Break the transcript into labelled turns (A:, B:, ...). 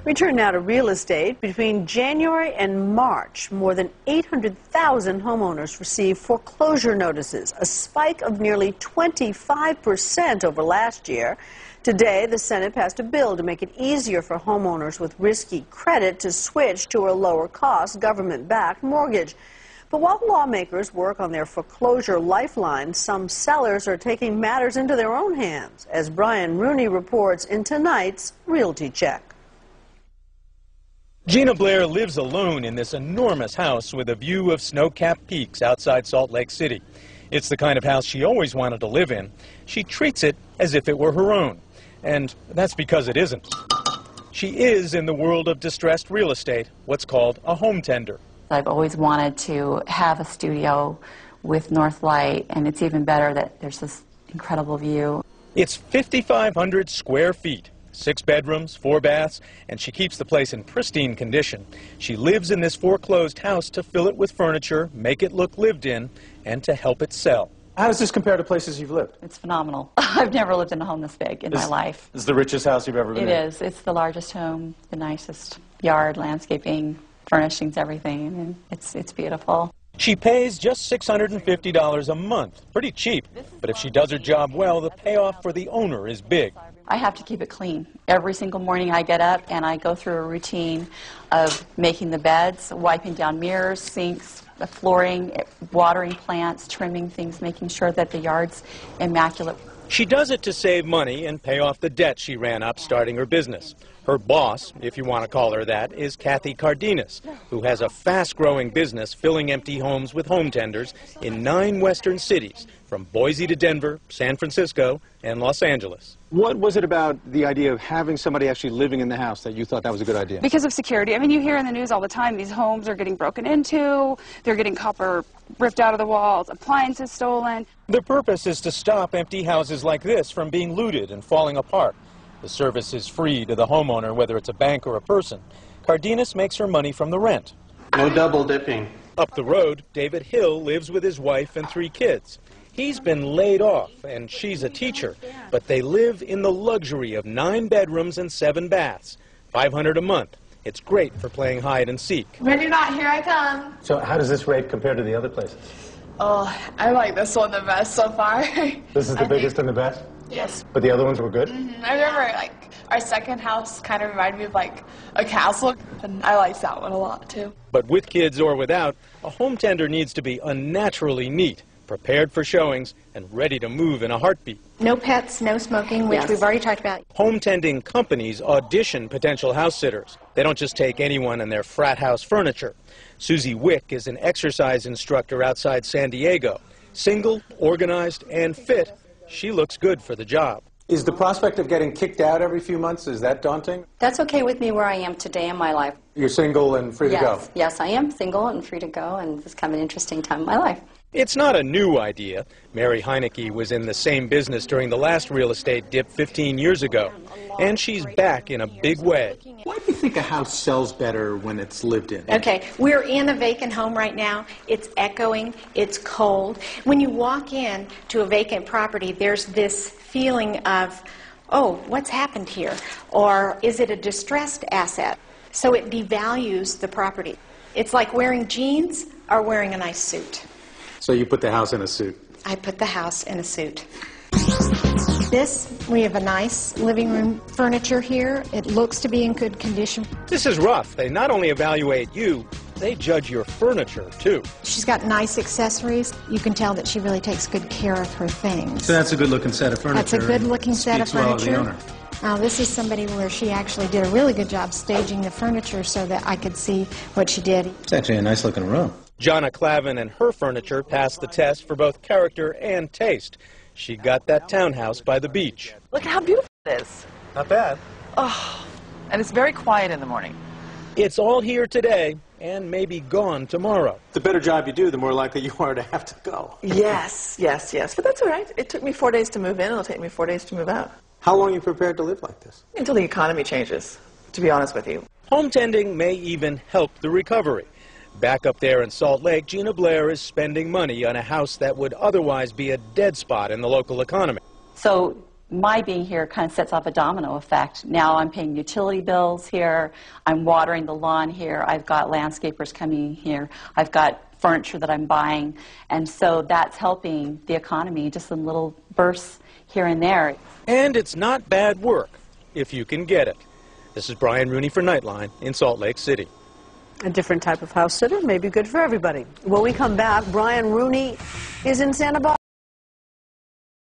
A: We turn now to real estate. Between January and March, more than 800,000 homeowners received foreclosure notices, a spike of nearly 25% over last year. Today, the Senate passed a bill to make it easier for homeowners with risky credit to switch to a lower-cost government-backed mortgage. But while lawmakers work on their foreclosure lifeline, some sellers are taking matters into their own hands, as Brian Rooney reports in tonight's Realty Check.
B: Gina Blair lives alone in this enormous house with a view of snow-capped peaks outside Salt Lake City. It's the kind of house she always wanted to live in. She treats it as if it were her own, and that's because it isn't. She is in the world of distressed real estate, what's called a home tender.
C: I've always wanted to have a studio with north light, and it's even better that there's this incredible view.
B: It's 5,500 square feet. 6 bedrooms, 4 baths, and she keeps the place in pristine condition. She lives in this foreclosed house to fill it with furniture, make it look lived in, and to help it sell.
D: How does this compare to places you've lived?
C: It's phenomenal. I've never lived in a home this big in my life.
D: This is the richest house you've ever been in?
C: It is. It's the largest home, the nicest yard, landscaping, furnishings, everything, and it's beautiful.
B: She pays just $650 a month. Pretty cheap, but if she does her job well, the payoff for the owner is big.
C: I have to keep it clean. Every single morning I get up and I go through a routine of making the beds, wiping down mirrors, sinks, the flooring, watering plants, trimming things, making sure that the yard's immaculate.
B: She does it to save money and pay off the debt she ran up starting her business. Her boss, if you want to call her that, is Kathy Cardenas, who has a fast-growing business filling empty homes with home tenders in 9 western cities, from Boise to Denver, San Francisco, and Los Angeles.
D: What was it about the idea of having somebody actually living in the house that you thought that was a good idea?
E: Because of security. I mean, you hear in the news all the time, these homes are getting broken into, they're getting copper ripped out of the walls, appliances stolen.
B: The purpose is to stop empty houses like this from being looted and falling apart. The service is free to the homeowner, whether it's a bank or a person. Cardenas makes her money from the rent.
F: No double dipping.
B: Up the road, David Hill lives with his wife and 3 kids. He's been laid off, and she's a teacher, but they live in the luxury of 9 bedrooms and 7 baths, $500 a month. It's great for playing hide and seek.
G: Ready or not, here I come.
D: So how does this rate compare to the other places?
G: Oh, I like this one the best so far.
D: This is the biggest and the best?
G: Yes.
D: But the other ones were good?
G: I remember, like, our second house kind of reminded me of, like, a castle, and I liked that one a lot, too.
B: But with kids or without, a home tender needs to be unnaturally neat, prepared for showings, and ready to move in a heartbeat.
H: No pets, no smoking, which we've already talked about.
B: Home tending companies audition potential house sitters. They don't just take anyone and their frat house furniture. Susie Wick is an exercise instructor outside San Diego. Single, organized, and fit, she looks good for the job.
D: Is the prospect of getting kicked out every few months, is that daunting?
H: That's okay with me where I am today in my life.
D: You're single and free to go?
H: Yes, I am single and free to go, and it's kind of an interesting time in my life.
B: It's not a new idea. Mary Heineke was in the same business during the last real estate dip 15 years ago, and she's back in a big way.
D: Why do you think a house sells better when it's lived in?
H: Okay, we're in a vacant home right now. It's echoing, it's cold. When you walk in to a vacant property, there's this feeling of, oh, what's happened here? Or is it a distressed asset? So it devalues the property. It's like wearing jeans or wearing a nice suit.
D: So you put the house in a suit?
H: I put the house in a suit. We have a nice living room furniture here. It looks to be in good condition.
B: This is rough. They not only evaluate you, they judge your furniture, too.
H: She's got nice accessories. You can tell that she really takes good care of her things.
D: So that's a good-looking set of furniture.
H: That's a good-looking set of furniture.
D: Speaks well of the owner.
H: Now, this is somebody where she actually did a really good job staging the furniture so that I could see what she did.
D: It's actually a nice-looking room.
B: Jonna Clavin and her furniture passed the test for both character and taste. She got that townhouse by the beach.
I: Look at how beautiful it is.
D: Not bad.
I: Oh, and it's very quiet in the morning.
B: It's all here today and maybe gone tomorrow.
D: The better job you do, the more likely you are to have to go.
I: Yes, yes, yes. But that's all right. It took me 4 days to move in. It'll take me 4 days to move out.
D: How long are you prepared to live like this?
I: Until the economy changes, to be honest with you.
B: Home tending may even help the recovery. Back up there in Salt Lake, Gina Blair is spending money on a house that would otherwise be a dead spot in the local economy.
C: So my being here kind of sets off a domino effect. Now I'm paying utility bills here, I'm watering the lawn here, I've got landscapers coming here, I've got furniture that I'm buying, and so that's helping the economy, just in little bursts here and there.
B: And it's not bad work, if you can get it. This is Brian Rooney for Nightline in Salt Lake City.
A: A different type of house sitter may be good for everybody. When we come back, Brian Rooney is in Santa Barbara.